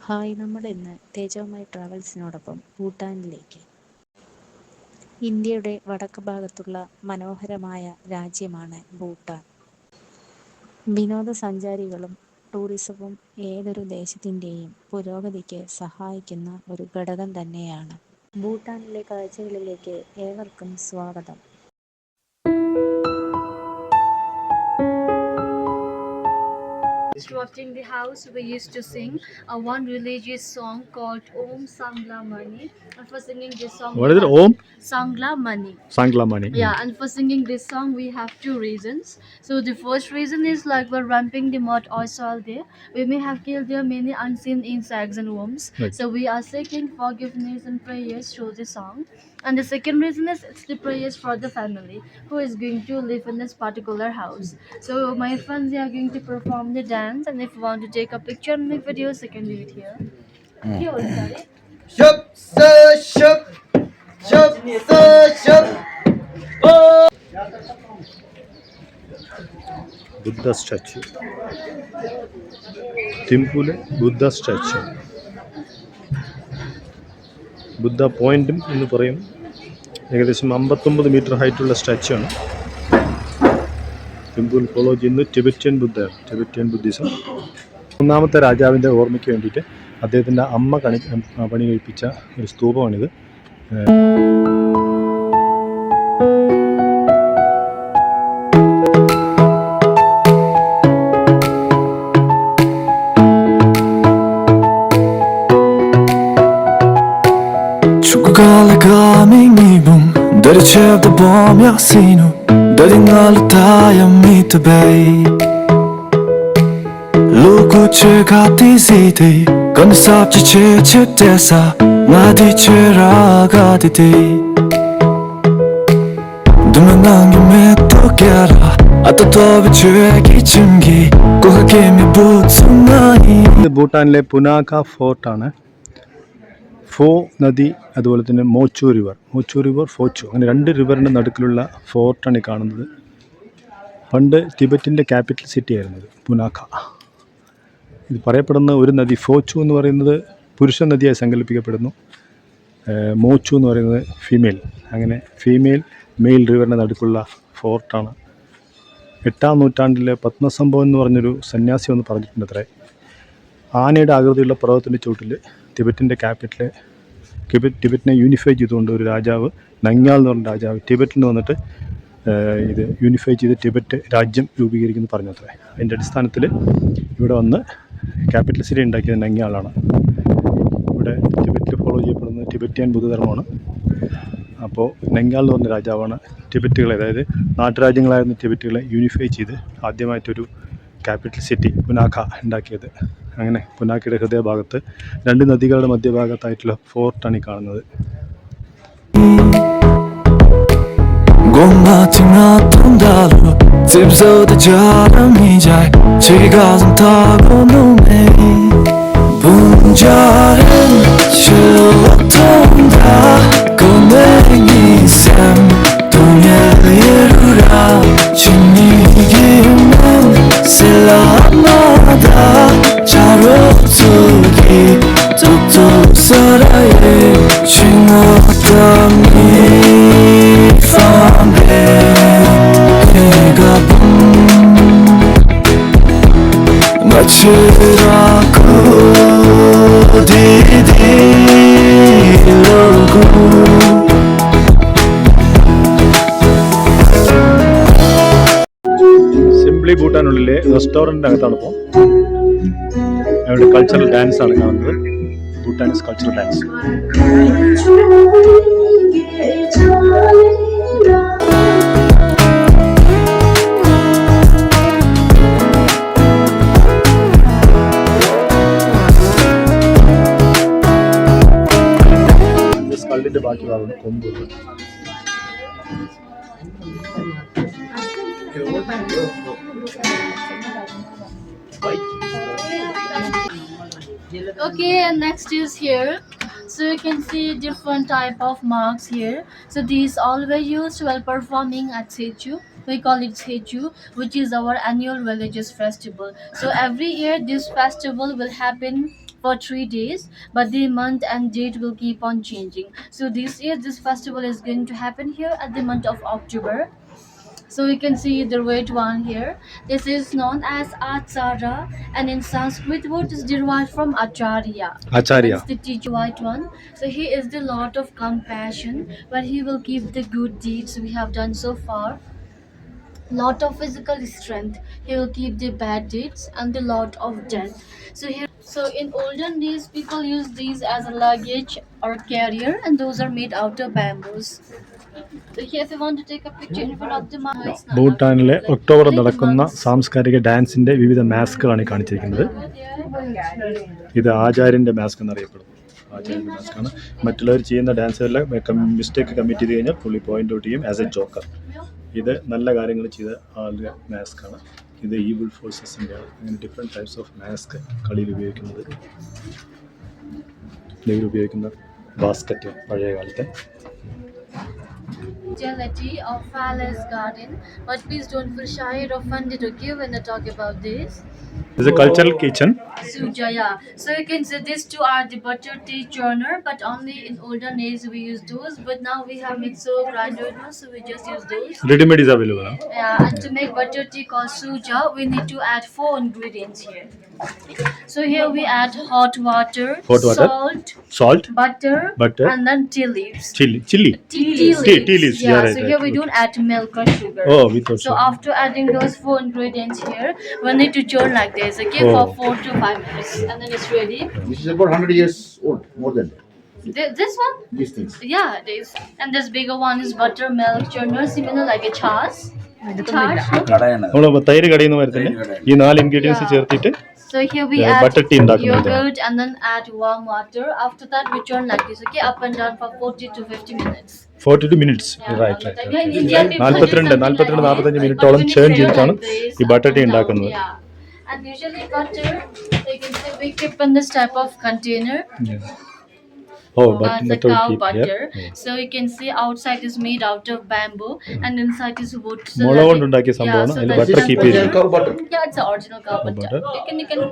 Hi, നമ്മളിന്ന് തേജോമൈ ട്രാവൽസിനോടൊപ്പം ഭൂട്ടാനിലേക്ക്. ഇന്ത്യയുടെ വടക്ക് ഭാഗത്തുള്ള മനോഹരമായ രാജ്യമാണ് ഭൂട്ടാൻ. വിനോദസഞ്ചാരികളും ടൂറിസവും ഏതൊരു ദേശത്തിൻ്റെയും പുരോഗതിക്ക് സഹായിക്കുന്ന ഒരു ഘടകം തന്നെയാണ്. ഭൂട്ടാനിലെ കാഴ്ചകളിലേക്ക് ഏവർക്കും സ്വാഗതം. Watching the house, we used to sing one religious song called Om Sangla Mani. And for singing this song, what is it? Om Sangla Mani. Sangla Mani. Yeah, and for singing this song, we have two reasons. So the first reason is like we're ramping the mud or soil there. We may have killed there many unseen insects and worms. Right. So we are seeking forgiveness and prayers through this song. And the second reason is it's the prayers for the family who is going to live in this particular house. So my friends, they are going to perform the dance, and if you want to take a picture and make videos, you can do it here. Here also, right? Shup, shup, shup, shup. Buddha statue. Thimpule Buddha statue. ബുദ്ധ പോയിന്റും എന്ന് പറയും. ഏകദേശം 59 metre ഹൈറ്റുള്ള statue ആണ്. തിമ്പുൽ follow ചെയ്യുന്നത് Tibetan Buddhism. മൂന്നാമത്തെ രാജാവിൻ്റെ ഓർമ്മയ്ക്ക് വേണ്ടിയിട്ട് അദ്ദേഹത്തിൻ്റെ അമ്മ പണി കഴിപ്പിച്ച ഒരു സ്തൂപമാണിത്. Dărăceavă bomia sinu Dădinală taia mită bei Lucu ce gati zite Când sapce ce tesa Nadi ce raga de te Dumanangi me tokiara Ata tobe ce kichungi Kuka kemi butsunai ഭൂട്ടാനിലെ പുനാക ഫോർട്ടാണ്. ഫോ നദി, അതുപോലെ തന്നെ മോച്ചു റിവർ, ഫോച്ചു, അങ്ങനെ രണ്ട് റിവറിൻ്റെ നടുക്കിലുള്ള ഫോർട്ടാണ് ഈ കാണുന്നത്. പണ്ട് ടിബറ്റിൻ്റെ capital city ആയിരുന്നത് പുനാക. ഇത് പറയപ്പെടുന്ന ഒരു നദി ഫോച്ചു എന്ന് പറയുന്നത് പുരുഷ നദിയായി സങ്കല്പിക്കപ്പെടുന്നു. മോച്ചു എന്ന് പറയുന്നത് ഫീമെയിൽ. അങ്ങനെ മെയിൽ റിവറിൻ്റെ നടുക്കുള്ള ഫോർട്ടാണ്. 8-ാം നൂറ്റാണ്ടിലെ പത്മസംഭവം എന്ന് പറഞ്ഞൊരു സന്യാസി ഒന്ന് പറഞ്ഞിട്ടുണ്ട് അത്രേ. ആനയുടെ ആകൃതിയുള്ള പർവ്വതത്തിൻ്റെ ചുവട്ടിൽ ടിബറ്റിനെ യൂണിഫൈ ചെയ്തുകൊണ്ട് ഒരു രാജാവ്, നങ്യാൽ എന്ന് പറഞ്ഞ രാജാവ് ടിബറ്റിൽ നിന്ന് വന്നിട്ട് ഇത് യൂണിഫൈ ചെയ്ത് ടിബറ്റ് രാജ്യം രൂപീകരിക്കുമെന്ന് പറഞ്ഞത്രേ. അതിൻ്റെ അടിസ്ഥാനത്തിൽ ഇവിടെ വന്ന് ക്യാപിറ്റൽ സിറ്റി ഉണ്ടാക്കിയത് നങ്യാളാണ്. ഇവിടെ ടിബറ്റിൽ ഫോളോ ചെയ്യപ്പെടുന്നത് ടിബറ്റിയൻ ബുദ്ധധർമ്മമാണ്. അപ്പോൾ നങ്യാൽ എന്ന് പറഞ്ഞ രാജാവാണ് ടിബറ്റുകളെ, അതായത് നാട്ടുരാജ്യങ്ങളായിരുന്ന ടിബറ്റുകളെ യൂണിഫൈ ചെയ്ത് ആദ്യമായിട്ടൊരു ക്യാപിറ്റൽ സിറ്റി പുനാക ഉണ്ടാക്കിയത്. അങ്ങനെ പുനാക്കയുടെ ഹൃദയഭാഗത്ത് രണ്ട് നദികളുടെ മധ്യഭാഗത്തായിട്ടുള്ള ഫോർട്ടാണ് ഈ കാണുന്നത്. സിംപ്ലി ഭൂട്ടാനുള്ളിലെ റെസ്റ്റോറൻറ്റിൻ്റെ അകത്താണ് ഇപ്പോൾ. അവിടെ കൾച്ചറൽ ഡാൻസ് ആണ് കാണുന്നത്. Bhutanese cultural dance. കല്ലിൻ്റെ ബാക്കി ഭാഗം കൊമ്പുണ്ട്. Okay, and next is here. So you can see different type of marks here. So these all were used while performing at Sechu. We call it Sechu, which is our annual religious festival. So every year this festival will happen for 3 days, but the month and date will keep on changing. So this year this festival is going to happen here at the month of October. So you can see the red one here. This is known as Achara, and in Sanskrit word is derived from Acharya. Acharya. It's the teacher white one. So he is the Lord of compassion, but he will keep the good deeds we have done so far. Lot of physical strength. He will keep the bad deeds and the lot of death. So in olden days, people used these as a luggage or carrier, and those are made out of bamboos. So here, if you want to take a picture in front of the mountains, ഭൂട്ടാനിലെ October നടക്കുന്ന സാംസ്കാരിക ഡാൻസിൻ്റെ വിവിധ മാസ്കുകളാണ് ഈ കാണിച്ചിരിക്കുന്നത്. ഇത് ആചാര്യൻ്റെ mask എന്നറിയപ്പെടുന്നു. ആചാര്യൻ്റെ മാസ്കാണ്. മറ്റുള്ളവർ ചെയ്യുന്ന ഡാൻസുകളിലെ മിസ്റ്റേക്ക് കമ്മിറ്റ് ചെയ്ത് കഴിഞ്ഞാൽ പുള്ളി പോയിന്റ് ഔട്ട് ചെയ്യും ആസ് എ ജോക്കർ. ഇത് നല്ല കാര്യങ്ങൾ ചെയ്ത ആളുടെ മാസ്കാണ്. ഇത് ഈവിൾ ഫോഴ്സസിൻ്റെയാണ്. അങ്ങനെ ഡിഫറെൻറ്റ് ടൈപ്സ് ഓഫ് മാസ്ക് കളിയിൽ ഉപയോഗിക്കുന്നത്. ഇവർ ഉപയോഗിക്കുന്ന ബാസ്ക്കറ്റ് പഴയ കാലത്തെ. Reality of Palace Garden, but please don't feel shy or offended, okay, when I talk about this. It's a cultural kitchen. Suja, yeah. So you can say these two are the butter tea churner, but only in olden days we use those. But now we have mixer grinder now, so we just use those. Ready-made is available. Huh? Yeah, and to make butter tea called suja, we need to add 4 ingredients here. So here we add hot water, salt, butter, and then tea leaves. Tea leaves. Tea leaves. Yeah, right, so right. here we don't add milk or sugar. Oh, without So sugar. after adding those 4 ingredients here, we need to churn like this, okay, for 4 to 5 minutes, and then it's ready. This is about 100 years old, more than that. This one? These things. Yeah, it is. And this bigger one is buttermilk churner, similar like a chas. നമ്മൾ തൈര് കടയിൽ നിന്ന് വരുത്തില്ല. ഈ 4 ingredients ചേർത്തിട്ട് So here we butter tea add ഉണ്ടാക്കുന്നത്. yogurt and then add warm water. After that we churn like this, okay, up and down for 40 to 50 minutes. 42 minutes. Right. Yeah, in India, people do 42 something like 45 this, മിനിറ്റോളം but churn we ചെയ്തിട്ടാണ് like this, ഈ butter tea up and down, ഉണ്ടാക്കുന്നത്. yeah. And usually butter, you can say we keep in this type of container. Oh, The butter cow keep butter. here. So you can see outside is made out of bamboo and inside is wood. So മുള that കൊണ്ടുണ്ടാക്കിയ സംഭവമാണ്. so അതിൽ that butter is keep butter. ചെയ്തിരിക്കും. Cow butter. Yeah, it's the original cow butter. Butter. You can